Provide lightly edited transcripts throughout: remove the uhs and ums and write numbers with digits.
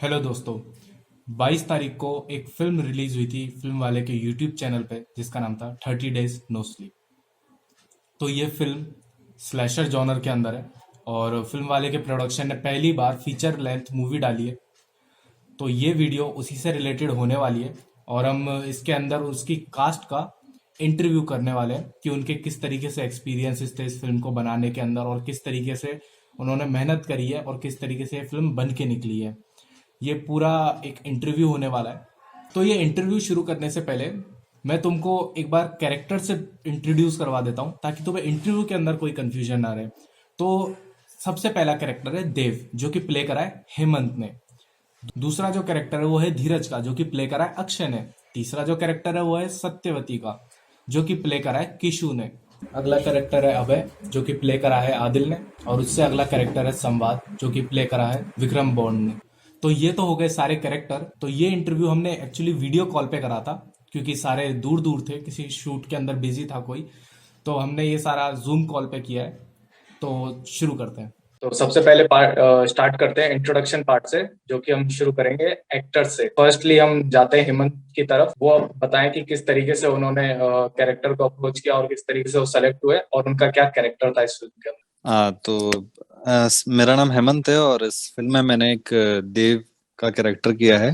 Hello दोस्तों। 22 तारीख को एक फिल्म रिलीज हुई थी फिल्म वाले के यूट्यूब चैनल पे जिसका नाम था 30 डेज नो स्लीप। तो ये फिल्म स्लैशर जॉनर के अंदर है और फिल्म वाले के प्रोडक्शन ने पहली बार फीचर लेंथ मूवी डाली है। तो ये वीडियो उसी से रिलेटेड होने वाली है और हम इसके अंदर उसकी कास्ट का इंटरव्यू करने वाले हैं कि उनके किस तरीके से एक्सपीरियंसेस थे इस फिल्म को बनाने के अंदर और किस तरीके से उन्होंने मेहनत करी है और किस तरीके से ये फिल्म बन के निकली है। ये पूरा एक इंटरव्यू होने वाला है। तो ये इंटरव्यू शुरू करने से पहले मैं तुमको एक बार कैरेक्टर से इंट्रोड्यूस करवा देता हूँ ताकि तुम्हें इंटरव्यू के अंदर कोई कंफ्यूजन ना रहे। तो सबसे पहला कैरेक्टर है देव जो कि प्ले करा है हेमंत ने। दूसरा जो कैरेक्टर है वो है धीरज का जो कि प्ले करा है अक्षय ने। तीसरा जो कैरेक्टर है वो है सत्यवती का जो कि प्ले करा है किशु ने। अगला कैरेक्टर है अभय जो कि प्ले करा है आदिल ने। और उससे अगला कैरेक्टर है संवाद जो कि प्ले करा है विक्रम बॉन्ड ने। तो ये तो हो गए सारे कैरेक्टर। तो ये इंटरव्यू हमने एक्चुअली वीडियो कॉल पे करा था क्योंकि सारे दूर दूर थे, किसी शूट के अंदर बिजी था कोई। तो हमने ये सारा जूम कॉल पे किया है। तो शुरू करते हैं। तो सबसे पहले पार्ट स्टार्ट करते हैं इंट्रोडक्शन पार्ट से, जो कि हम शुरू करेंगे एक्टर से। फर्स्टली हम जाते हैं हेमंत की तरफ। वो अब बताएं कि किस तरीके से उन्होंने कैरेक्टर को अप्रोच किया और किस तरीके से वो सेलेक्ट हुए और उनका क्या कैरेक्टर था इस फिल्म के अंदर। मेरा नाम हेमंत है और इस फिल्म में मैंने एक देव का कैरेक्टर किया है,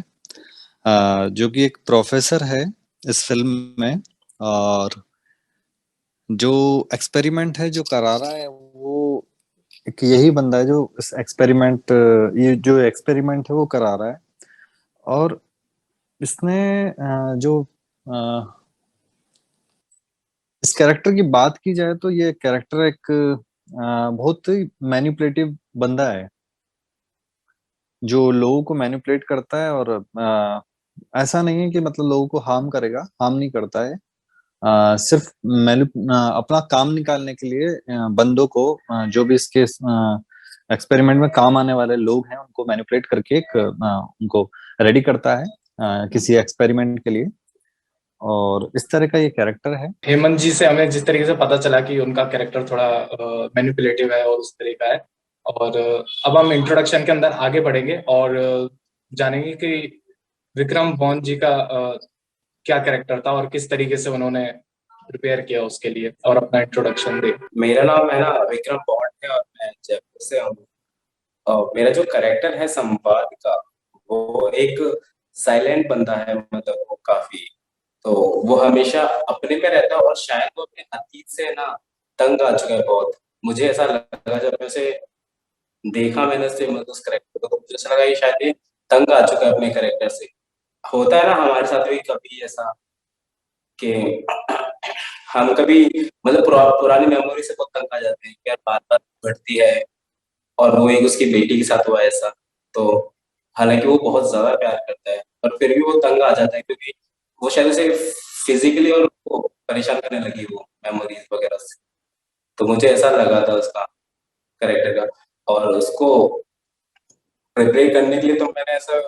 जो कि एक प्रोफेसर है इस फिल्म में। और जो एक्सपेरिमेंट है जो करा रहा है वो एक यही बंदा है जो इस एक्सपेरिमेंट ये जो एक्सपेरिमेंट है वो करा रहा है। और इसने जो इस कैरेक्टर की बात की जाए तो ये कैरेक्टर एक बहुत ही मैनिपुलेटिव बंदा है जो लोगों को मैनिपुलेट करता है। और ऐसा नहीं है कि मतलब लोगों को हार्म करेगा, हार्म नहीं करता है। सिर्फ अपना काम निकालने के लिए बंदों को जो भी इसके एक्सपेरिमेंट में काम आने वाले लोग हैं उनको मैनिपुलेट करके एक उनको रेडी करता है किसी एक्सपेरिमेंट के लिए। और इस तरह का ये कैरेक्टर है। हेमंत जी से हमें जिस तरीके से पता चला कि उनका कैरेक्टर थोड़ा मैनिपुलेटिव है और उस तरह का है। और अब हम इंट्रोडक्शन के अंदर आगे बढ़ेंगे और जानेंगे कि विक्रम बॉन्ड जी का क्या कैरेक्टर था और किस तरीके से उन्होंने प्रिपेयर किया उसके लिए और अपना इंट्रोडक्शन दे। मेरा नाम है ना विक्रम बॉन्ड है और मैं जयपुर से हूँ। और मेरा जो करेक्टर है संवाद का, वो एक साइलेंट बंदा है, मतलब वो काफी, तो वो हमेशा अपने में रहता है और शायद वो अपने अतीत से ना तंग आ चुका है बहुत। मुझे ऐसा लगा जब मैं उसे देखा, मैंने उससे मतलब उस करेक्टर को, तो मुझे ऐसा लगा कि शायद ये तंग आ चुका है अपने करेक्टर से। होता है ना हमारे साथ भी कभी ऐसा कि हम कभी मतलब पुरानी मेमोरी से बहुत तंग आ जाते हैं कि यार बात बात बढ़ती है। और वो एक उसकी बेटी के साथ हुआ ऐसा। तो हालांकि वो बहुत ज्यादा प्यार करता है पर फिर भी वो तंग आ जाता है क्योंकि वो शायद उसे फिजिकली और वो परेशान करने लगी वो मेमोरीज वगैरह से। तो मुझे ऐसा लगा था उसका करेक्टर का। और उसको प्रिपेयर करने के लिए तो मैंने ऐसा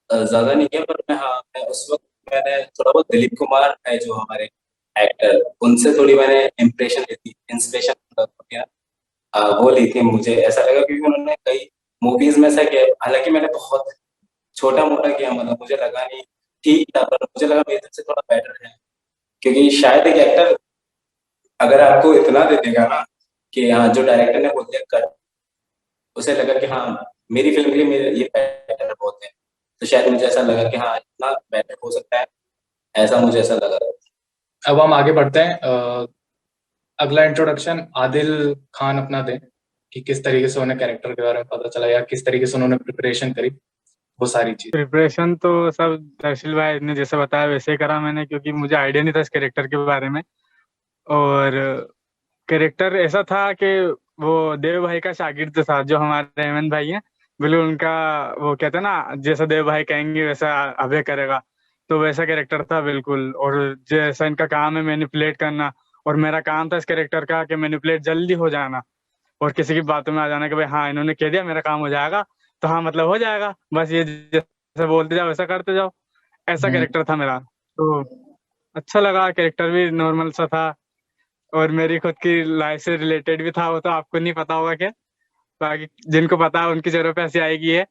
ज्यादा नहीं किया, पर मैं उस वक्त मैंने थोड़ा बहुत दिलीप कुमार है जो हमारे एक्टर, उनसे थोड़ी मैंने इम्प्रेशन ली थी, इंस्पिरेशन वो ली थी। मुझे ऐसा लगा क्योंकि उन्होंने कई मूवीज में ऐसा किया, हालांकि मैंने बहुत छोटा मोटा किया, मतलब मुझे लगा नहीं ठीक था, पर मुझे लगा मेरे से थोड़ा बेटर है। क्योंकि शायद एक एक्टर अगर आपको इतना दे देगा ना कि हाँ, जो डायरेक्टर ने बोल दिया कर, उसे लगा कि हाँ मेरी फिल्म के लिए मेरे ये बेटर बहुत है। तो शायद मुझे ऐसा लगा कि हाँ इतना बेटर हो सकता है, ऐसा मुझे ऐसा लगा। अब हम आगे बढ़ते हैं। अगला इंट्रोडक्शन आदिल खान अपना दें कि किस तरीके से उन्हें कैरेक्टर के बारे में पता चला या किस तरीके से उन्होंने प्रिपरेशन करी, वो सारी चीज। प्रिपरेशन तो सब दर्शिल भाई ने जैसे बताया वैसे ही करा मैंने, क्योंकि मुझे आइडिया नहीं था इस कैरेक्टर के बारे में। और कैरेक्टर ऐसा था कि वो देव भाई का शागिर्द था जो हमारे हेमंत भाई हैं। बिल्कुल उनका वो कहते हैं ना, जैसा देव भाई कहेंगे वैसा अभय करेगा। तो वैसा कैरेक्टर था बिल्कुल। और जैसा इनका काम है मैनिपुलेट करना, और मेरा काम था इस कैरेक्टर का कि मैनिपुलेट जल्दी हो जाना और किसी की बातों में आ जाना कि भाई हाँ इन्होंने कह दिया मेरा काम हो जाएगा, तो हाँ मतलब हो जाएगा, बस ये जैसे बोलते जाओ वैसा करते जाओ। ऐसा कैरेक्टर था मेरा। तो अच्छा लगा, कैरेक्टर भी नॉर्मल सा था और मेरी खुद की लाइफ से रिलेटेड भी था। वो तो आपको नहीं पता होगा क्या, बाकी जिनको पता है उनकी जरूर पे हंसी आएगी है।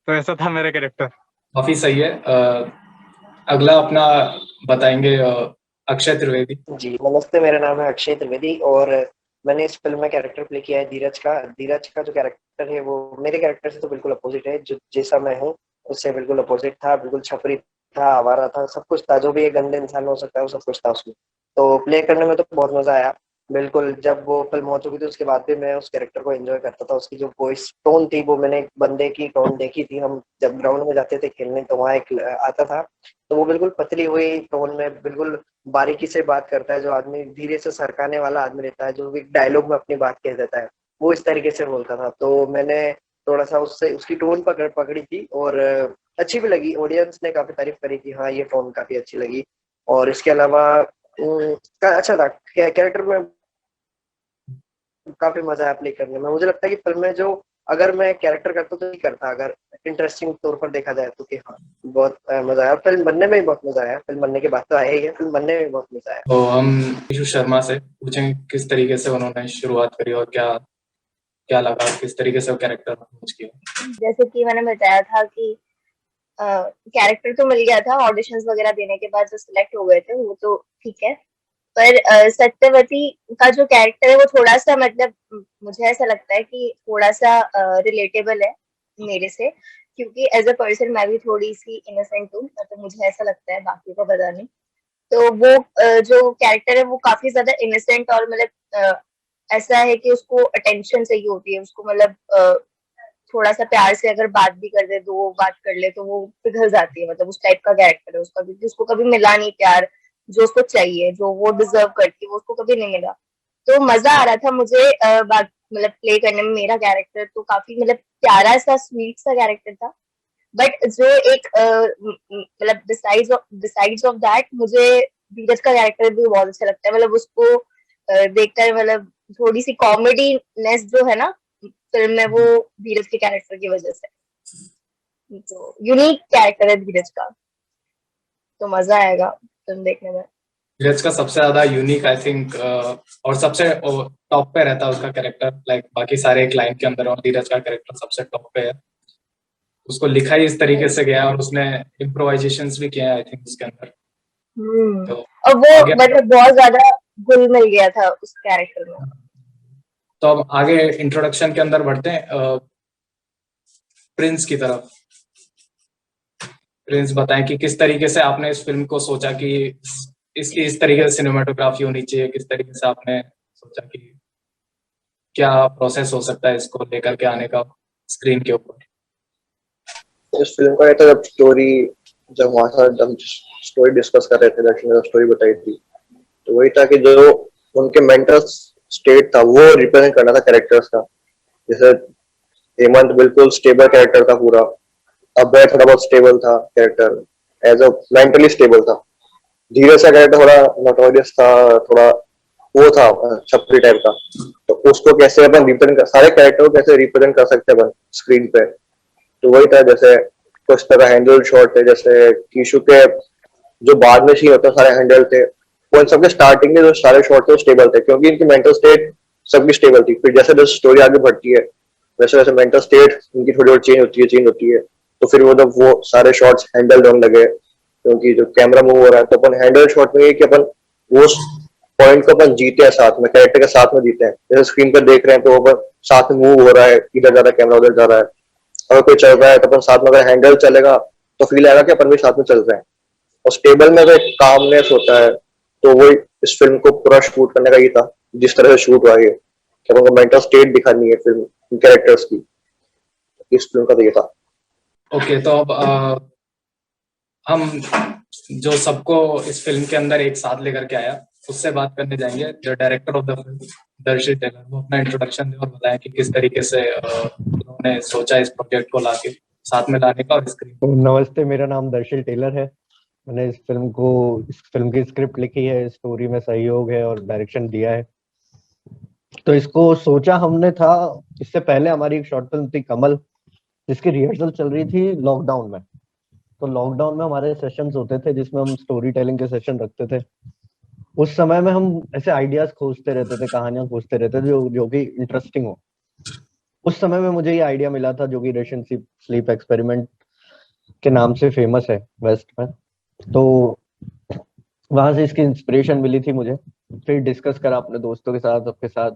तो ऐसा था मेरा कैरेक्टर। काफी सही है। अगला अपना बताएंगे अक्षय त्रिवेदी। जी नमस्ते, मेरा नाम है अक्षय त्रिवेदी और मैंने इस फिल्म में कैरेक्टर प्ले किया है धीरज का। धीरज का जो कैरेक्टर है वो मेरे कैरेक्टर से तो बिल्कुल अपोजिट है। जो जैसा मैं हूँ उससे बिल्कुल अपोजिट था, बिल्कुल छपरी था, आवारा था, सब कुछ था, जो भी एक गंदे इंसान हो सकता है वो सब कुछ था उसमें। तो प्ले करने में तो बहुत मजा आया। बिल्कुल जब वो फिल्म हो चुकी थी उसके बाद भी मैं उस कैरेक्टर को एंजॉय करता था। उसकी जो वॉइस टोन थी वो मैंने एक बंदे की टोन देखी थी। हम जब ग्राउंड में जाते थे खेलने तो वहाँ एक आता था, तो वो बिल्कुल पतली हुई टोन में बिल्कुल बारीकी से बात करता है। जो आदमी धीरे से सरकाने वाला आदमी रहता है, जो भी डायलॉग में अपनी बात कह देता है, वो इस तरीके से बोलता था। तो मैंने थोड़ा सा उससे उसकी टोन पकड़ी थी और अच्छी भी लगी। ऑडियंस ने काफी तारीफ करी कि हाँ ये टोन काफी अच्छी लगी। और इसके अलावा अच्छा था कैरेक्टर में, काफी मजा आया प्ले करने में। मुझे लगता है कि फिल्म में जो अगर मैं कैरेक्टर करता तो नहीं करता, अगर इंटरेस्टिंग तौर पर देखा जाए तो। कि हाँ बहुत मजा आया, फिल्म बनने में भी बहुत मजा आया। फिल्म बनने के बाद तो आया ही है, फिल्म बनने में भी बहुत मजा आया। तो हम ईशु शर्मा से पूछेंगे किस तरीके से उन्होंने शुरुआत करी और क्या क्या लगा, किस तरीके से वो कैरेक्टर अप्रोच किया। जैसे कि मैंने बताया था कि कैरेक्टर तो मिल गया था, ऑडिशंस वगैरह देने के बाद जो सिलेक्ट हो गए थे वो तो ठीक है। पर सत्यवती का जो कैरेक्टर है वो थोड़ा सा मतलब मुझे ऐसा लगता है कि थोड़ा सा रिलेटेबल है मेरे से, क्योंकि एज अ पर्सन मैं भी थोड़ी सी इनोसेंट हूँ, तो मुझे ऐसा लगता है, बाकी को पता नहीं। तो वो जो कैरेक्टर है वो काफी ज्यादा इनोसेंट और मतलब ऐसा है कि उसको अटेंशन चाहिए होती है, उसको मतलब थोड़ा सा प्यार से अगर बात भी कर दे, दो बात कर ले तो वो पिघल जाती है। मतलब उस टाइप का कैरेक्टर है उसका, क्योंकि उसको कभी मिला नहीं प्यार जो उसको चाहिए, जो वो डिजर्व करती है, वो उसको कभी नहीं मिला। तो मजा आ रहा था मुझे बात मतलब प्ले करने में। मेरा कैरेक्टर तो काफी मतलब प्यारा सा स्वीट सा कैरेक्टर था। बट जो एक मतलब डिसाइड्स ऑफ दैट, मुझे धीरज का कैरेक्टर भी बहुत अच्छा लगता है। मतलब उसको देखकर मतलब थोड़ी सी कॉमेडी नेस जो है ना फिल्म में, वो धीरज के कैरेक्टर की वजह से। तो यूनिक कैरेक्टर है धीरज का, तो मजा आएगा फिल्म देखने में। धीरज का सबसे ज्यादा यूनिक आई थिंक और सबसे टॉप पे रहता है उसका कैरेक्टर, लाइक बाकी सारे एक लाइन के अंदर और धीरज का कैरेक्टर सबसे टॉप पे है। उसको लिखा ही इस तरीके से गया और उसने इम्प्रोवाइजेशंस भी किए हैं आई थिंक उसके अंदर। तो और वो मतलब बहुत ज्यादा घुल मिल गया था उस कैरेक्टर में। तो अब आगे इंट्रोडक्शन के अंदर बढ़ते हैं प्रिंस की तरफ। प्रिंस बताएं कि किस तरीके से आपने इस फिल्म को सोचा कि इसकी इस तरीके से सिनेमाटोग्राफी होनी चाहिए, किस तरीके से आपने सोचा कि क्या प्रोसेस हो सकता है इसको लेकर के आने का स्क्रीन के ऊपर। इस फिल्म का ये था जब वहाँ था, जब स्टोरी डिस्कस कर रहे थे, दर्शन ने स्टोरी बताई थी, तो वही था कि जो उनके मेंटल स्टेट था वो रिप्रेजेंट करना था कैरेक्टर्स का। जैसे हेमंत बिल्कुल स्टेबल कैरेक्टर था पूरा, अभय थोड़ा बहुत स्टेबल था character, as a mentally stable था। धीरज का कैरेक्टर थोड़ा नोटोरियस था, थोड़ा वो था छपरी टाइप का। तो उसको कैसे अपन रिप्रेजेंट कर, सारे कैरेक्टर को कैसे रिप्रेजेंट कर सकते हैं अपन स्क्रीन पे। तो वही था, जैसे कुछ तरह हैंडल शॉट थे, जैसे कीशु के जो बाद में सीन होता सारे हैंडल थे, वो इन सबके स्टार्टिंग में जो सारे शॉट थे स्टेबल थे, क्योंकि इनकी मेंटल स्टेट सबकी स्टेबल थी। फिर जैसे जैसे स्टोरी आगे बढ़ती है वैसे वैसे मेंटल स्टेट इनकी थोड़ी और चेंज होती है। तो फिर वो जब वो सारे शॉट्स हैंडल होने लगे, क्योंकि जो कैमरा मूव हो रहा है, तो अपन हैंडल शॉट में ये कि अपन वो पॉइंट को अपन जीते हैं साथ में, कैरेक्टर के साथ में जीते हैं। जैसे स्क्रीन पर देख रहे हैं तो वो अपन साथ में मूव हो रहा है, इधर जा रहा है कैमरा, उधर जा रहा है। अगर कोई चल रहा है तो अपन साथ में, अगर हैंडल चलेगा तो फील आएगा कि अपन भी साथ में चल रहे हैं। और स्टेबल में तो एक कामनेस होता है। तो वो इस फिल्म को पूरा शूट करने का ये था, जिस तरह से शूट हुआ है कि अपन को मेंटल स्टेट दिखानी है फिल्म कैरेक्टर्स की। इस फिल्म का तो ये था। ओके, तो अब हम जो सबको इस फिल्म के अंदर एक साथ लेकर के आया उससे बात करने जाएंगे। जो डायरेक्टर ऑफ द फिल्म दर्शित टेलर, वो अपना इंट्रोडक्शन दे और बताएं कि किस तरीके से उन्होंने सोचा इस प्रोजेक्ट को लाके साथ में लाने का और स्क्रीन। नमस्ते, मेरा नाम दर्शिल टेलर है। मैंने इस फिल्म की स्क्रिप्ट लिखी है, स्टोरी में सहयोग है और डायरेक्शन दिया है। तो इसको सोचा हमने था, इससे पहले हमारी एक शॉर्ट फिल्म थी कमल, जिसकी रिहर्सल चल रही थी लॉकडाउन में। तो लॉकडाउन में हमारे सेशंस होते थे जिसमें हम स्टोरी टेलिंग के सेशन रखते थे। उस समय में हम ऐसे आइडियाज खोजते रहते थे, कहानियां खोजते रहते थे जो कि इंटरेस्टिंग हो। उस समय में मुझे ये आइडिया मिला था, जो कि रशियन स्लीप एक्सपेरिमेंट के नाम से फेमस है वेस्ट में। तो वहां से इसकी इंस्पिरेशन मिली थी मुझे। फिर डिस्कस करा अपने दोस्तों के साथ, सबके साथ,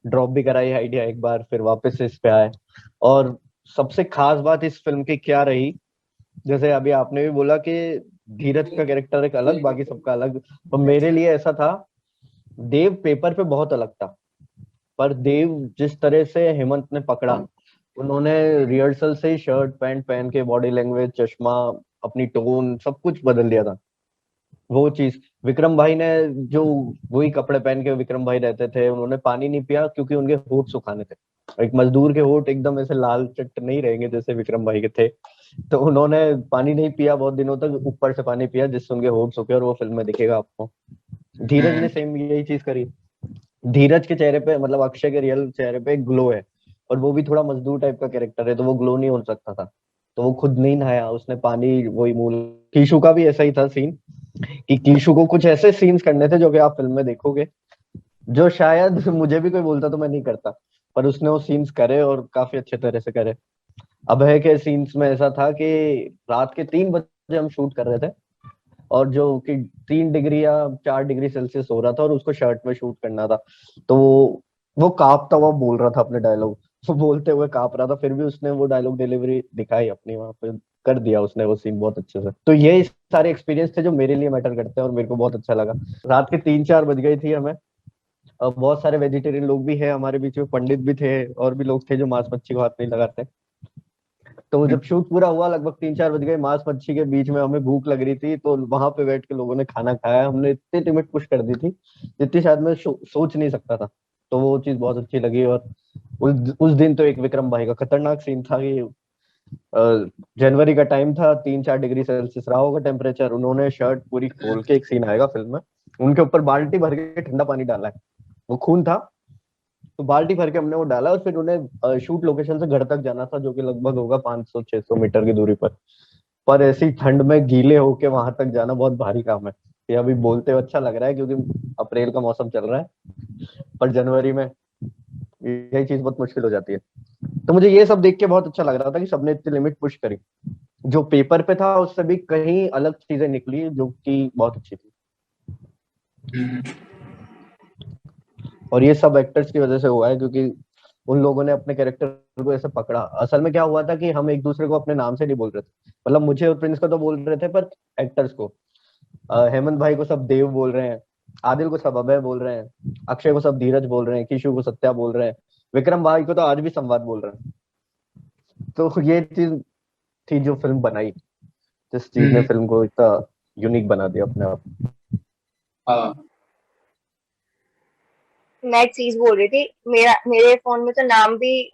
ड्रॉप भी करा ये आइडिया एक बार, फिर वापस से इस पे आए। और सबसे खास बात इस फिल्म की क्या रही, जैसे अभी आपने भी बोला कि धीरज का कैरेक्टर एक अलग, बाकी सबका अलग, तो मेरे लिए ऐसा था, देव पेपर पे बहुत अलग था, पर देव जिस तरह से हेमंत ने पकड़ा, उन्होंने रिहर्सल से ही शर्ट पैंट पहन के, बॉडी लैंग्वेज, चश्मा, अपनी टोन, सब कुछ बदल दिया था। वो चीज विक्रम भाई ने, जो वही कपड़े पहन के विक्रम भाई रहते थे, उन्होंने पानी नहीं पिया क्योंकि उनके होठ सुखाने थे। एक मजदूर के होठ एकदम ऐसे लाल चट नहीं रहेंगे जैसे विक्रम भाई के थे, तो उन्होंने पानी नहीं पिया बहुत दिनों तक, ऊपर से पानी पिया जिससे उनके होठ सूखे, और वो फिल्म में दिखेगा आपको। धीरज ने सेम यही चीज करी। धीरज के चेहरे पे, मतलब अक्षय के रियल चेहरे पे एक ग्लो है, और वो भी थोड़ा मजदूर टाइप का कैरेक्टर है, तो वो ग्लो नहीं हो सकता था, तो वो खुद नहीं नहाया, उसने पानी वही मूल। कीशु का भी ऐसा ही था सीन, कि कीशु को कुछ ऐसे सीन्स करने थे जो कि आप फिल्म में देखोगे, जो शायद मुझे भी कोई बोलता तो मैं नहीं करता, पर उसने वो सीन्स करे और काफी अच्छे तरह से करे। अभय के सीन्स में ऐसा था कि रात के 3 बजे हम शूट कर रहे थे, और जो कि 3 डिग्री या 4 डिग्री सेल्सियस हो रहा था, और उसको शर्ट में शूट करना था, तो वो कांपता हुआ बोल रहा था अपने डायलॉग, वो बोलते हुए कांप रहा था, फिर भी उसने वो डायलॉग डिलीवरी दिखाई अपनी, वहां पे कर दिया उसने वो सीन बहुत अच्छे से। तो ये सारे एक्सपीरियंस थे जो मेरे लिए मैटर करते हैं, और मेरे को बहुत अच्छा लगा। रात के 3-4 बज गई थी हमें, और बहुत सारे वेजिटेरियन लोग भी है हमारे बीच में, पंडित भी थे, और भी लोग थे जो मांस मच्छी को हाथ नहीं लगाते। तो जब शूट पूरा हुआ, लगभग 3-4 बज गए, मांस मच्छी के बीच में हमें भूख लग रही थी, तो वहां पे बैठ के लोगों ने खाना खाया। हमने इतनी लिमिट पुश कर दी थी जितनी शायद मैं सोच नहीं सकता था। तो वो चीज बहुत अच्छी लगी। और उस दिन तो एक विक्रम भाई का खतरनाक सीन था कि जनवरी का टाइम था, 3-4 डिग्री सेल्सियस रहा होगा टेम्परेचर, उन्होंने शर्ट पूरी खोल के, एक सीन आएगा फिल्म में, उनके ऊपर बाल्टी भर के ठंडा पानी डाला है, वो खून था, तो बाल्टी भर के हमने वो डाला, और फिर उन्हें शूट लोकेशन से घर तक जाना था, जो कि लगभग होगा 500-600 मीटर की दूरी पर ऐसी ठंड में गीले होके वहां तक जाना बहुत भारी काम है। ये अभी बोलते हुए अच्छा लग रहा है क्योंकि अप्रैल का मौसम चल रहा है, पर जनवरी में यही चीज बहुत मुश्किल हो जाती है। तो मुझे ये सब देख के बहुत अच्छा लग रहा था कि सबने इतनी लिमिट पुश करी, जो पेपर पे था उससे भी कहीं अलग चीजें निकली, जो कि बहुत अच्छी थी। और ये सब एक्टर्स की वजह से हुआ है, क्योंकि उन लोगों ने अपने कैरेक्टर को ऐसे पकड़ा। असल में क्या हुआ था कि हम एक दूसरे को अपने नाम से नहीं बोल रहे थे, मतलब मुझे और प्रिंस को तो बोल रहे थे, पर एक्टर्स को, हेमंत भाई को सब देव बोल रहे हैं, आदिल को सब अभय बोल रहे हैं, अक्षय को सब धीरज बोल रहे हैं, किशु को सत्या बोल रहे हैं, विक्रम भाई को तो आज भी संवाद बोल रहे हैं। तो ये चीज थी जो फिल्म बनाई, जिस चीज ने फिल्म को इतना यूनिक बना दिया अपने आप। हाँ, मैं एक चीज बोल रही थी, मेरे फोन में तो नाम भी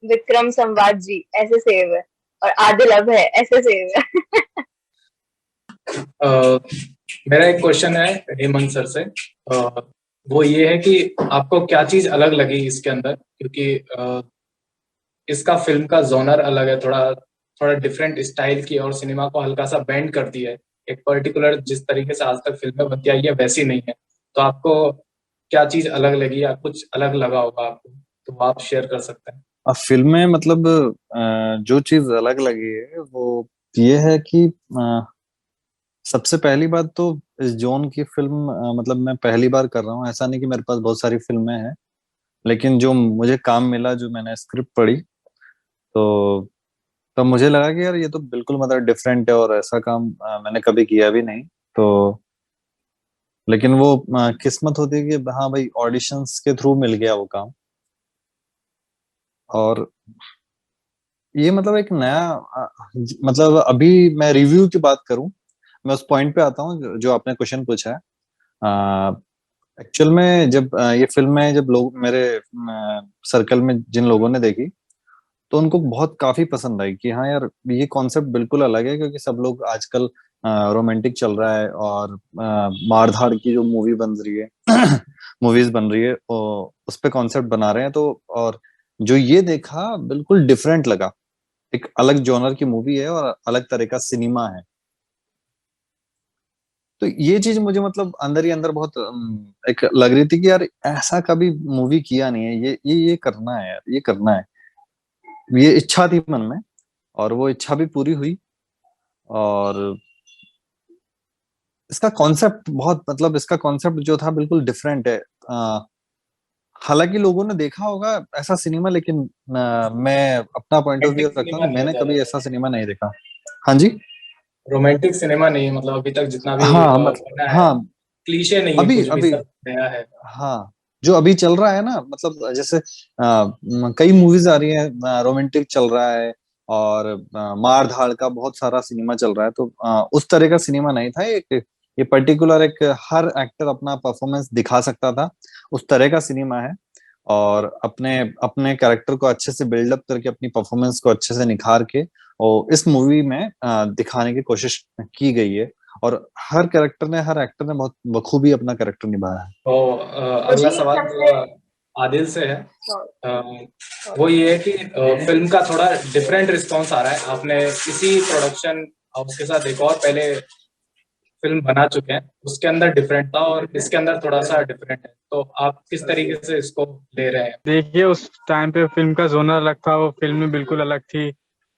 विक्रम संवाद जी ऐसे सेव है, और आदिल अभय ऐसे सेव है। मेरा एक क्वेश्चन है हेमंत सर से। वो ये है कि आपको क्या चीज अलग लगी इसके अंदर, क्योंकि इसका फिल्म का जोनर अलग है, थोड़ा थोड़ा डिफरेंट स्टाइल की, और सिनेमा को हल्का सा बेंड करती है, एक पर्टिकुलर जिस तरीके से आज तक फिल्में बनती आई है वैसी नहीं है। तो आपको क्या चीज अलग लगी, या कुछ अलग लगा होगा आपको, तो वो आप शेयर कर सकते हैं। अब फिल्म में मतलब जो चीज अलग लगी है वो ये है कि सबसे पहली बात तो इस जॉन की फिल्म मतलब मैं पहली बार कर रहा हूँ, ऐसा नहीं कि मेरे पास बहुत सारी फिल्में हैं, लेकिन जो मुझे काम मिला, जो मैंने स्क्रिप्ट पढ़ी, तो तब मुझे लगा कि यार ये तो बिल्कुल मतलब डिफरेंट है, और ऐसा काम मैंने कभी किया भी नहीं। तो लेकिन वो किस्मत होती है कि हाँ भाई, ऑडिशंस के थ्रू मिल गया वो काम। और ये मतलब एक नया मतलब अभी मैं रिव्यू की बात करूं, मैं उस पॉइंट पे आता हूँ जो आपने क्वेश्चन पूछा है। एक्चुअल में जब ये फिल्म में जब लोग मेरे सर्कल में जिन लोगों ने देखी, तो उनको बहुत काफी पसंद आई कि हाँ यार, ये कॉन्सेप्ट बिल्कुल अलग है, क्योंकि सब लोग आजकल रोमांटिक चल रहा है, और मारधाड़ की जो मूवी बन रही है मूवीज बन रही है, उस पे कॉन्सेप्ट बना रहे हैं। तो और जो ये देखा, बिल्कुल डिफरेंट लगा, एक अलग जॉनर की मूवी है और अलग तरह का सिनेमा है। तो ये चीज मुझे मतलब अंदर ही अंदर बहुत एक लग रही थी कि यार ऐसा कभी मूवी किया नहीं है, ये करना है यार, ये करना है। ये इच्छा थी मन में, और वो इच्छा भी पूरी हुई। और इसका कॉन्सेप्ट बहुत, मतलब इसका कॉन्सेप्ट जो था बिल्कुल डिफरेंट है। हालांकि लोगों ने देखा होगा ऐसा सिनेमा, लेकिन मैं अपना पॉइंट ऑफ व्यू रोमांटिक रखता सिनेमा हूँ, नहीं है मैंने कभी ऐसा ज्यादातर, सिनेमा नहीं देखा। हाँ जी। रोमांटिक सिनेमा नहीं है, मतलब अभी तक जितना भी हाँ बना है, हाँ, क्लीशे नहीं है, अभी कुछ भी अभी सब नया है। हाँ, जो अभी चल रहा है ना, मतलब जैसे कई मूवीज आ रही है, रोमांटिक चल रहा है, और मार धाड़ का बहुत सारा सिनेमा चल रहा है। तो उस तरह का सिनेमा नहीं था एक, ये पर्टिकुलर एक, हर एक्टर अपना परफॉर्मेंस दिखा सकता था, उस तरह का सिनेमा है। और अपने अपने कैरेक्टर को अच्छे से बिल्डअप करके, अपनी परफॉर्मेंस को अच्छे से निखार के, और इस मूवी में दिखाने की कोशिश की गई है। और हर एक्टर ने बहुत बखूबी अपना कैरेक्टर निभाया है। तो अगला मुझे सवाल सबसे आदिल से है। सॉरी वो ये है कि फिल्म का थोड़ा डिफरेंट रिस्पॉन्स आ रहा है। आपने किसी प्रोडक्शन हाउस के साथ एक और पहले फिल्म बना चुके हैं, उसके अंदर डिफरेंट था और इसके अंदर थोड़ा सा डिफरेंट है, तो आप किस तरीके से इसको ले रहे हैं? देखिए, उस टाइम पे फिल्म का जोनर अलग था, वो फिल्म भी बिल्कुल अलग थी।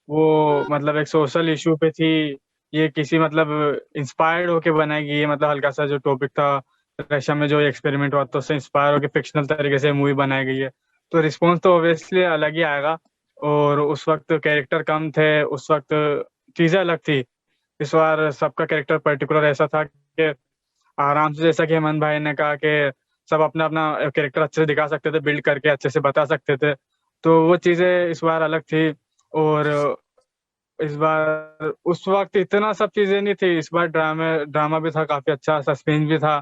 वो मतलब एक सोशल इशू पे थी। ये किसी मतलब इंस्पायर्ड होके बनाई गई है, मतलब हल्का सा जो टॉपिक था रशिया में जो एक्सपेरिमेंट हुआ, तो उससे इंस्पायर होके फिक्शनल तरीके से मूवी बनाई गई है। तो रिस्पॉन्स तो ऑब्वियसली अलग ही आएगा। और उस वक्त कैरेक्टर कम थे, उस वक्त चीजें अलग थी। इस बार सबका कैरेक्टर पर्टिकुलर ऐसा था कि आराम से, जैसा कि हेमंत भाई ने कहा कि सब अपना अपना कैरेक्टर अच्छे से दिखा सकते थे, बिल्ड करके अच्छे से बता सकते थे। तो वो चीजें इस बार अलग थी। और इस बार उस वक्त इतना सब चीजें नहीं थी, इस बार ड्रामा ड्रामा भी था काफी अच्छा, सस्पेंस भी था।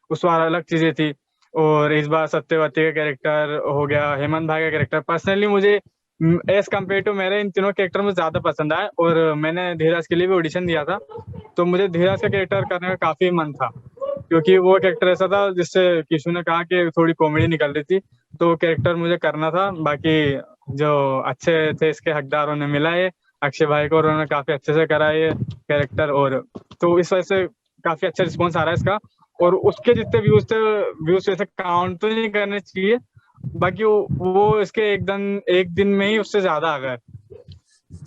उस बार अलग चीजें थी। और इस बार सत्यवती का कैरेक्टर हो गया, हेमंत भाई का कैरेक्टर पर्सनली मुझे एज कम्पेयर टू मेरे इन तीनों कैरेक्टर मुझे ज्यादा पसंद आए। और मैंने धीरज के लिए भी ऑडिशन दिया था, तो मुझे धीरज का कैरेक्टर करने का काफी मन था, क्योंकि वो कैरेक्टर ऐसा था जिससे किशु ने कहा कि थोड़ी कॉमेडी निकल रही थी, तो वो कैरेक्टर मुझे करना था। बाकी जो अच्छे थे इसके हकदार उन्हें मिला है, अक्षय भाई को, और उन्होंने काफी अच्छे से करा ये कैरेक्टर। और तो इस वजह से काफी अच्छा रिस्पॉन्स आ रहा है इसका। और उसके जितने व्यूज थे, व्यूज वैसे काउंट तो नहीं करने चाहिए, बाकी वो इसके एक दिन में ही उससे ज्यादा आ गए।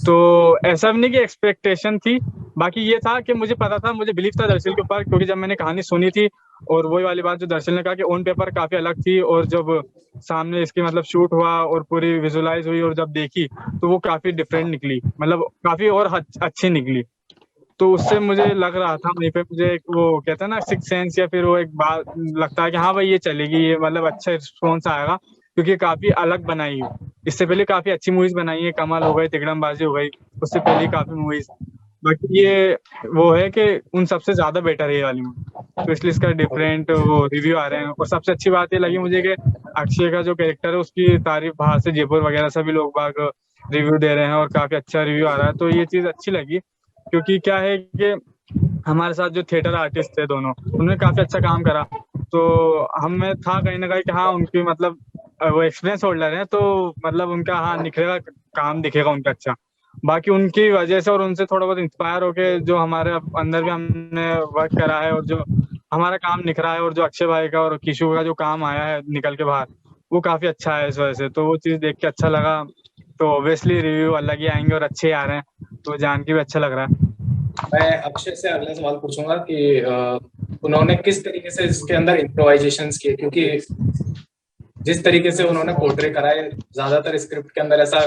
तो ऐसा भी नहीं कि एक्सपेक्टेशन थी, बाकी ये था कि मुझे पता था, मुझे बिलीव था दर्शल के ऊपर, क्योंकि जब मैंने कहानी सुनी थी, और वही वाली बात जो दर्शल ने कहा कि ऑन पेपर काफी अलग थी, और जब सामने इसकी मतलब शूट हुआ और पूरी विजुअलाइज हुई और जब देखी, तो वो काफी डिफरेंट निकली, मतलब काफी और अच्छी निकली। तो उससे मुझे लग रहा था वहीं पे, मुझे एक वो कहता है ना सिक्स सेंस, या फिर वो एक बात लगता है कि हाँ भाई ये चलेगी, ये मतलब अच्छा रिस्पॉन्स आएगा, क्योंकि काफी अलग बनाई है। इससे पहले काफी अच्छी मूवीज बनाई है, कमल हो गई, तिकड़मबाजी हो गई, उससे पहले काफी मूवीज। बाकी ये वो है कि उन सबसे ज्यादा बेटर है ये वाली मूवी, तो इसलिए इसका डिफरेंट वो रिव्यू आ रहे हैं। और सबसे अच्छी बात ये लगी मुझे कि अक्षय का जो कैरेक्टर है उसकी तारीफ बाहर से जयपुर वगैरह से भी लोग बाग रिव्यू दे रहे हैं, और काफी अच्छा रिव्यू आ रहा है, तो ये चीज अच्छी लगी। क्योंकि क्या है कि हमारे साथ जो थिएटर आर्टिस्ट थे दोनों, उन्होंने काफी अच्छा काम करा। तो हमें था कहीं ना कहीं कि हाँ उनकी मतलब वो एक्सपीरियंस होल्डर है, तो मतलब उनका हाँ निखरेगा, काम दिखेगा उनका अच्छा। बाकी उनकी वजह से और उनसे थोड़ा बहुत इंस्पायर होके जो हमारे अंदर भी हमने वर्क करा है, और जो हमारा काम निखरा है, और जो अक्षय भाई का और किशु का जो काम आया है निकल के बाहर, वो काफी अच्छा है इस वजह से। तो वो चीज देख के अच्छा लगा। तो ऑब्वियसली रिव्यू अलग ही आएंगे और अच्छे आ रहे हैं, तो जान के भी अच्छा लग रहा है। मैं अक्षय से अगला सवाल पूछूंगा कि उन्होंने किस तरीके से इसके अंदर इम्प्रोवाइजेशंस किए, क्योंकि जिस तरीके से उन्होंने पोर्ट्रे करा है ज्यादातर स्क्रिप्ट के अंदर ऐसा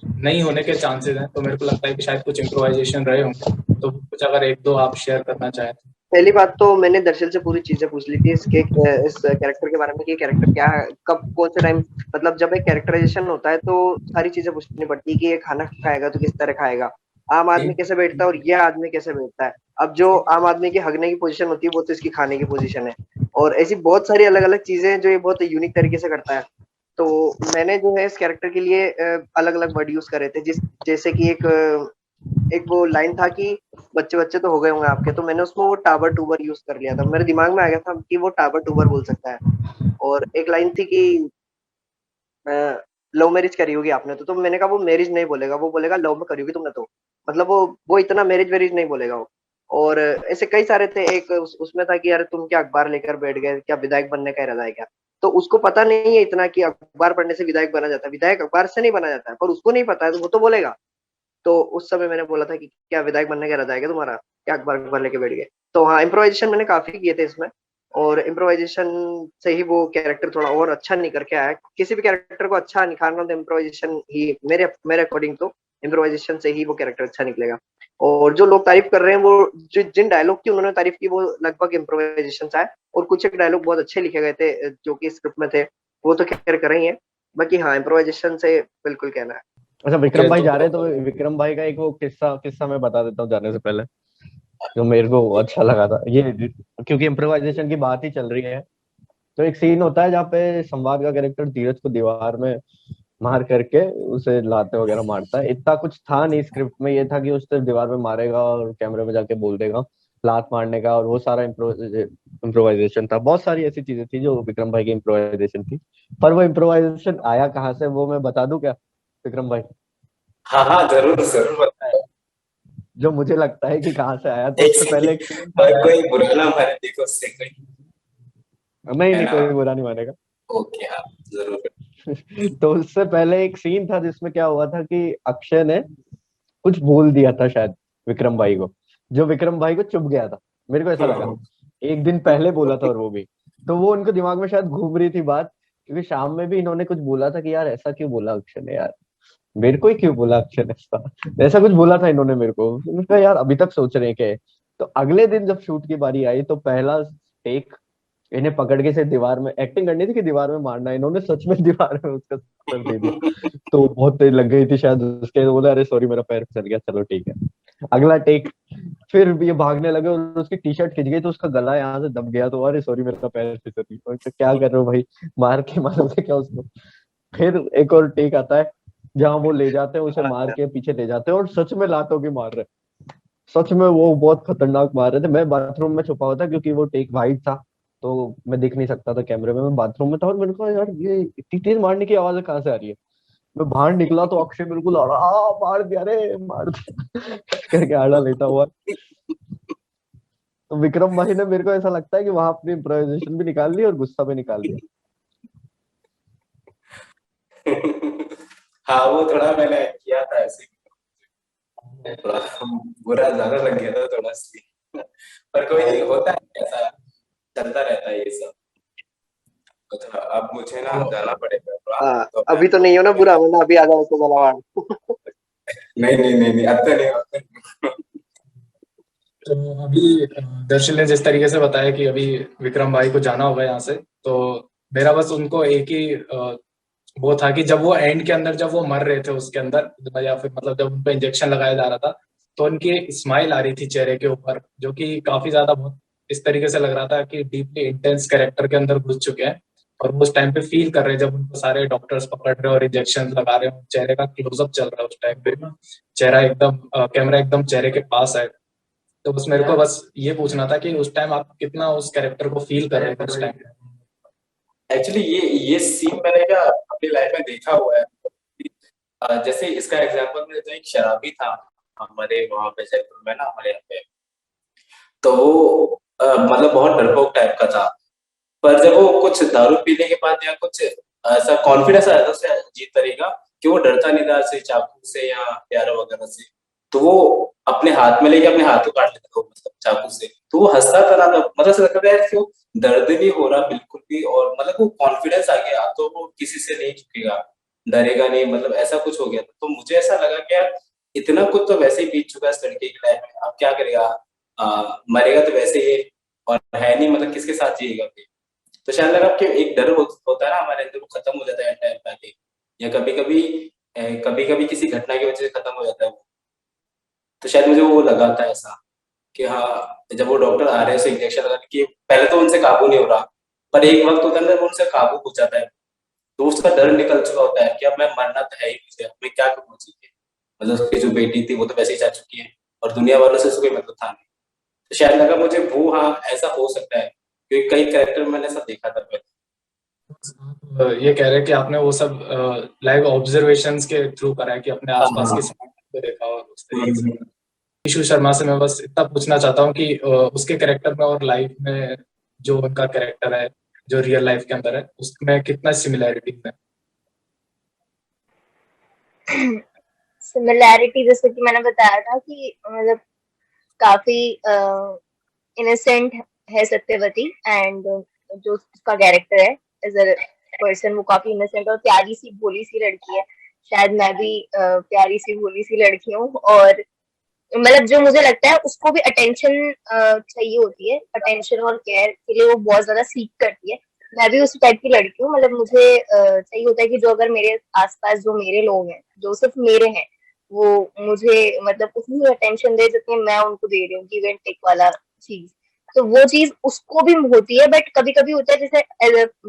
नहीं होने के चांसेस हैं, तो मेरे को लगता है कि शायद कुछ इम्प्रोवाइजेशन रहे होंगे, तो कुछ अगर एक दो आप शेयर करना चाहें तो। पहली बात तो मैंने दर्शल से पूरी चीजें पूछ ली थी इसके इस कैरेक्टर के बारे में कि कैरेक्टर क्या है, कब कौन से टाइम, मतलब जब एक कैरेक्टराइजेशन होता है तो सारी चीजें पूछनी पड़ती है कि ये खाना खाएगा तो किस तरह खाएगा, आम आदमी कैसे बैठता है और ये आदमी कैसे बैठता है। अब जो आम आदमी की हगने की पोजीशन होती है वो तो इसकी खाने की पोजीशन है, और ऐसी बहुत सारी अलग अलग चीजें हैं जो ये बहुत यूनिक तरीके से करता है। तो मैंने जो है इस कैरेक्टर के लिए अलग अलग वर्ड यूज करे थे, जैसे कि एक वो लाइन था कि बच्चे बच्चे तो हो गए होंगे आपके, तो मैंने उसमें वो टाबर टूबर यूज कर लिया था, मेरे दिमाग में आ गया था कि वो टाबर टूबर बोल सकता है। और एक लाइन थी कि लव मैरिज करी होगी आपने, तो मैंने कहा वो मैरिज नहीं बोलेगा, वो बोलेगा लव में करी होगी तुमने, तो मतलब वो इतना मैरिज वेरिज नहीं बोलेगा वो। और ऐसे कई सारे थे, एक उसमें था कि यार तुम क्या अखबार लेकर बैठ गए, क्या विधायक बनने का इरादा है क्या। तो उसको पता नहीं है इतना कि अखबार पढ़ने से विधायक बना जाता है, विधायक अखबार से नहीं बना जाता है, पर उसको नहीं पता है तो वो तो बोलेगा। तो उस समय मैंने बोला था कि क्या विधायक बनने का इरादा है क्या तुम्हारा, क्या अखबार लेके बैठ गए। तो हाँ, इम्प्रोवाइजेशन मैंने काफी किए थे इसमें, और इम्प्रोवाइजेशन से ही वो कैरेक्टर थोड़ा और अच्छा निकल के आया। किसी भी कैरेक्टर को अच्छा निखारना तो इम्प्रोवाइजेशन ही, मेरे अकॉर्डिंग तो इम्प्रोवाइजेशन से ही वो कैरेक्टर अच्छा निकलेगा। और जो लोग तारीफ कर रहे हैं, वो जिन डायलॉग की उन्होंने तारीफ की वो लगभग इम्प्रोवाइजेशन से आए, और कुछ एक डायलॉग बहुत अच्छे लिखे गए थे जो कि स्क्रिप्ट में थे, वो तो खैर कर रही है। बाकी हाँ, इम्प्रोवाइजेशन से बिल्कुल कहना है। अच्छा, विक्रम ओके, भाई तो जा रहे हैं तो विक्रम भाई का एक वो किस्सा मैं बता देता हूँ जाने से पहले, जो मेरे को अच्छा लगा था ये, क्योंकि इम्प्रोवाइजेशन की बात ही चल रही है। तो एक सीन होता है जहाँ पे संवाद का कैरेक्टर धीरज को दीवार में मार करके उसे लाते वगैरह मारता है। इतना कुछ था नहीं स्क्रिप्ट में, ये था कि उसे दीवार में मारेगा और कैमरे में जाके बोल देगा लात मारने का, और वो सारा इम्प्रोवाइजेशन था। बहुत सारी ऐसी चीजें थी जो विक्रम भाई की इम्प्रोवाइजेशन थी। पर वो इम्प्रोवाइजेशन आया कहाँ से, वो मैं बता दूं क्या विक्रम भाई? हाँ हाँ, जरूर जरूर बताएं। जो मुझे लगता है कि कहाँ से आया, तो एक उससे पहले एक सेकंड, सीन था। कोई बुरा ना माने, देखो उससे कोई, नहीं है नहीं, ना? कोई बुरा नहीं मानेगा। ओके, हाँ, जरूर। तो उससे पहले एक सीन था जिसमें क्या हुआ था कि अक्षय ने कुछ बोल दिया था शायद विक्रम भाई को, जो विक्रम भाई को चुभ गया था, मेरे को ऐसा लगा। एक दिन पहले बोला था, और वो भी तो वो उनको दिमाग में शायद घूम रही थी बात, क्योंकि शाम में भी इन्होंने कुछ बोला था कि यार ऐसा क्यों बोला अक्षय ने, यार मेरे को ही क्यों बोला अक्षय ने ऐसा कुछ बोला था इन्होंने मेरे को। मैंने कहा यार अभी तक सोच रहे हैं क्या? तो अगले दिन जब शूट की बारी आई तो पहला टेक, इन्हें पकड़ के से दीवार में एक्टिंग करनी थी कि दीवार में मारना है, इन्होंने सच में दीवार में उसका सर दे दिया। तो बहुत तेज लग गई थी शायद उसके, तो बोला अरे सॉरी मेरा पैर फिसल गया, चलो ठीक है। अगला टेक, फिर ये भागने लगे और उसकी टी शर्ट खिंच गई तो उसका गला यहाँ से दब गया, तो अरे सॉरी मेरा पैर फिसल गया। तो क्या कर रहे हो भाई, मार के मारोगे क्या उसको? फिर एक और टेक आता है जहाँ वो ले जाते हैं उसे, मार के पीछे ले जाते हैं और सच में लातों की मार रहे हैं। सच में वो बहुत खतरनाक मार रहे थे। मैं बाथरूम में छुपा हुआ था क्योंकि वो टेक वाइड था, तो मैं देख नहीं सकता था कैमरे में। मैं बाथरूम में था और मैंने कहा यार ये इतनी तेज मारने की आवाज कहाँ से आ रही है। मैं बाहर निकला तो अक्षय बिल्कुल मार दिया रे, मार दिया करके आड़ा लेता हुआ। तो विक्रम भाई ने, मेरे को ऐसा लगता है कि वहां अपनी इम्प्रोवाइजेशन भी निकाल ली और गुस्सा भी निकाल दिया। हाँ, वो थोड़ा मैंने किया था ऐसे, थोड़ा बुरा ज्यादा लग गया था थोड़ा सी, पर कोई नहीं, होता है ऐसा, चलता रहता है ये सब। अच्छा, अब मुझे ना तो जाना पड़ेगा थोड़ा, हाँ, तो मैं अभी तो नहीं हो ना बुरा, वरना अभी आ जाओ तो गला। नहीं नहीं नहीं नहीं, अब तो नहीं, अब तो नहीं। तो अभी दर्शन ने जिस तरीके से बताया कि अभी विक्रम भाई को जाना होगा यहाँ से, तो मेरा बस उनको एक ही वो था कि जब वो एंड के अंदर जब वो मर रहे थे उसके अंदर, या फिर मतलब जब उनको इंजेक्शन लगाया जा रहा था, तो उनकी स्माइल आ रही थी चेहरे के ऊपर, जो कि काफी ज्यादा बहुत इस तरीके से लग रहा था कि डीपली इंटेंस कैरेक्टर के अंदर घुस चुके हैं। और वो उस टाइम पे फील कर रहे हैं जब उनको सारे डॉक्टर्स पकड़ रहे हैं और इंजेक्शन लगा रहे हैं, चेहरे का क्लोजअप चल रहा है उस टाइम पे ना, चेहरा एकदम कैमरा एकदम चेहरे के पास है। तो बस मेरे को बस ये पूछना था कि उस टाइम आप कितना उस कैरेक्टर को फील कर रहे थे उस टाइम? एक्चुअली ये सीन मैंने क्या अपनी लाइफ में देखा हुआ है। जैसे इसका एग्जांपल में, तो एक शराबी था हमारे वहां पे जयपुर में ना, हमारे यहाँ पे, तो वो मतलब बहुत डरपोक टाइप का था। पर जब वो कुछ दारू पीने के बाद या कुछ ऐसा कॉन्फिडेंस आया था उसे अजीब तरीका, कि वो डरता नहीं था से चाकू से या हथियारों वगैरह से, तो वो अपने हाथ में लेके अपने हाथ को काट लेता था, मतलब चाकू से। तो वो हंसता था ना, मतलब ऐसा लगता था यार कि वो दर्द नहीं हो रहा बिल्कुल भी, और मतलब वो कॉन्फिडेंस आ गया, तो वो किसी से नहीं झुकेगा, डरेगा नहीं, मतलब ऐसा कुछ हो गया था। तो मुझे ऐसा लगा कि यार इतना कुछ तो वैसे ही बीत चुका है इस लड़के की लाइफ में, अब क्या करेगा, मरेगा तो वैसे ही, और है नहीं, मतलब किसके साथ जिएगा फिर। तो शायद लगा कि एक डर होता है ना हमारे अंदर, वो खत्म हो जाता है टाइम पहले, या कभी कभी किसी घटना की वजह से खत्म हो जाता है वो। तो शायद मुझे वो लगा था ऐसा कि हाँ, जब वो डॉक्टर आ रहे हैं उसे इंजेक्शन लगाने की, पहले तो उनसे काबू नहीं हो रहा, पर एक वक्त होता है ना वो उनसे काबू हो जाता है, तो उसका डर निकल चुका होता है कि अब मैं मरना तो है ही, मुझे अब मैं क्या करना चाहिए, मतलब उसकी जो बेटी थी वो तो वैसे ही जा चुकी है, और दुनिया वालों से उसको कोई मतलब था नहीं। तो शायद लगा मुझे वो, हाँ ऐसा हो सकता है, क्योंकि कई कैरेक्टर मैंने ऐसा देखा था पहले। ये कह रहे हैं कि आपने वो सब लाइव ऑब्जर्वेशंस के थ्रू करा है कि अपने हाँ आसपास हाँ। की समाज को देखा और उस तरीके से। ईशु शर्मा से मैं बस इतना पूछना चाहता हूँ कि उसके कैरेक्टर में और लाइफ में जो उनका कैरेक्टर है, जो रियल लाइफ के अंदर है, उसमें कितना सिमिलैरिटीज है? सिमिलैरिटी जैसे कि मैंने बताया था कि मतलब काफी इनोसेंट है सत्यवती, एंड जो उसका कैरेक्टर है एज अ पर्सन वो काफी इनोसेंट और प्यारी सी भोली सी लड़की है। शायद मैं भी प्यारी सी भोली सी लड़की हूँ, और मतलब जो मुझे लगता है उसको भी अटेंशन चाहिए होती है, अटेंशन और केयर के लिए वो बहुत ज्यादा सीख करती है। मैं भी उस टाइप की लड़की हूँ, मतलब मुझे चाहिए होता है कि जो अगर मेरे आसपास जो मेरे लोग हैं जो सिर्फ मेरे हैं वो मुझे मतलब उतनी अटेंशन दे जितनी मैं उनको दे रही हूँ, गिव एंड टेक वाला चीज। तो वो चीज उसको भी होती है, बट कभी कभी होता है जैसे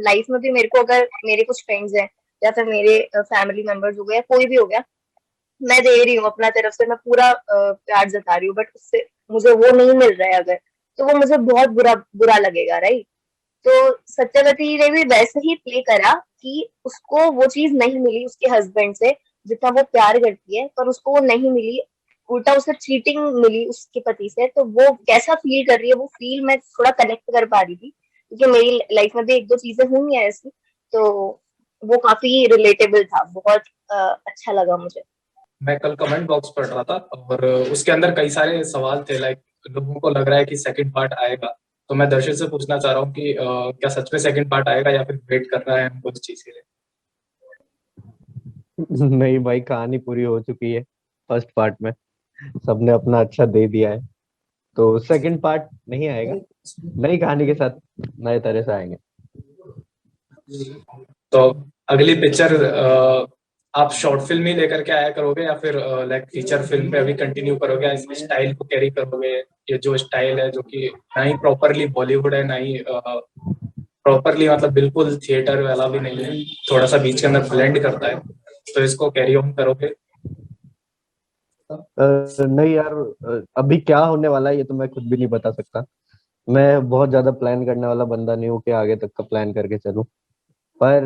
लाइफ में भी मेरे को अगर मेरे कुछ फ्रेंड्स हैं या फिर मेरे फैमिली मेंबर्स हो गए, कोई भी हो गया, मैं दे रही हूँ अपना तरफ से, मैं पूरा प्यार जता रही हूँ, बट उससे मुझे वो नहीं मिल रहा है अगर, तो वो मुझे बहुत बुरा बुरा लगेगा, राइट। तो सत्यवती ने भी वैसे ही प्ले करा कि उसको वो चीज नहीं मिली उसके हस्बैंड से जितना वो प्यार करती है, पर उसको वो नहीं मिली, उल्टा उसे चीटिंग मिली उसके पति से। तो वो कैसा फील कर रही है वो फील मैं थोड़ा कनेक्ट कर पा रही थी, क्योंकि मेरी लाइफ में भी एक दो चीजें हुई हैं ऐसी। तो वो काफी रिलेटेबल था, बहुत अच्छा लगा मुझे। मैं कल कमेंट बॉक्स पढ़ रहा था और उसके अंदर कई सारे सवाल थे, लाइक लोगों को लग रहा है कि सेकंड पार्ट आएगा। तो मैं दर्शक से पूछना चाह रहा हूँ कि क्या सच में सेकंड पार्ट आएगा या फिर वेट कर रहा है हमको इस चीज के लिए? नहीं भाई, कहानी पूरी हो चुकी है फर्स्ट पार्ट में, सबने अपना अच्छा दे दिया है, तो सेकंड पार्ट नहीं आएगा। नई कहानी के साथ नए तरह से आएंगे। तो अगली पिक्चर आप शॉर्ट फिल्म ही लेकर के आया करोगे या फिर लाइक फीचर फिल्म पे अभी कंटिन्यू करोगे, या इस स्टाइल को कैरी करोगे? ये जो स्टाइल है जो कि ना ही प्रॉपरली बॉलीवुड है, ना ही प्रॉपरली मतलब बिल्कुल थिएटर वाला भी नहीं है, थोड़ा सा बीच के अंदर ब्लेंड करता है, तो इसको कैरी ऑन करोगे? नहीं यार, अभी क्या होने वाला है ये तो मैं खुद भी नहीं बता सकता। मैं बहुत ज्यादा प्लान करने वाला बंदा नहीं हूँ कि आगे तक का प्लान करके चलूं, पर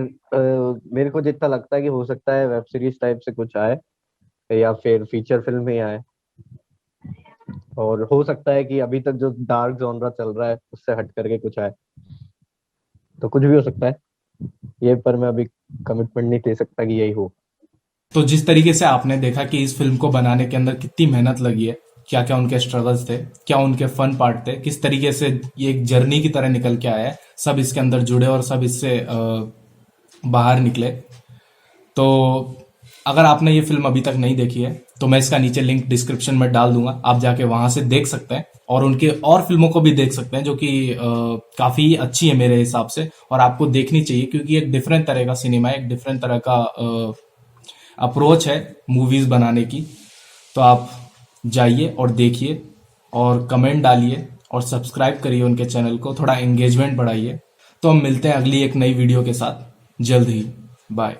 मेरे को जितना लगता है कि हो सकता है वेब सीरीज टाइप से कुछ आए या फिर फीचर फिल्म ही आए, और हो सकता है कि अभी तक जो डार्क जॉनरा चल रहा है उससे हट करके कुछ आए, तो कुछ भी हो सकता है ये, पर मैं अभी कमिटमेंट नहीं दे सकता कि यही हो। तो जिस तरीके से आपने देखा कि इस फिल्म को बनाने के अंदर कितनी मेहनत लगी है, क्या क्या उनके स्ट्रगल्स थे, क्या उनके फन पार्ट थे, किस तरीके से ये एक जर्नी की तरह निकल के आया है, सब इसके अंदर जुड़े और सब इससे बाहर निकले। तो अगर आपने ये फिल्म अभी तक नहीं देखी है तो मैं इसका नीचे लिंक डिस्क्रिप्शन में डाल दूंगा, आप जाके वहां से देख सकते हैं और उनके और फिल्मों को भी देख सकते हैं जो कि काफी अच्छी है मेरे हिसाब से, और आपको देखनी चाहिए क्योंकि एक डिफरेंट तरह का सिनेमा है, एक डिफरेंट तरह का अप्रोच है मूवीज बनाने की। तो आप जाइए और देखिए और कमेंट डालिए और सब्सक्राइब करिए उनके चैनल को, थोड़ा एंगेजमेंट बढ़ाइए। तो हम मिलते हैं अगली एक नई वीडियो के साथ जल्द ही। बाय।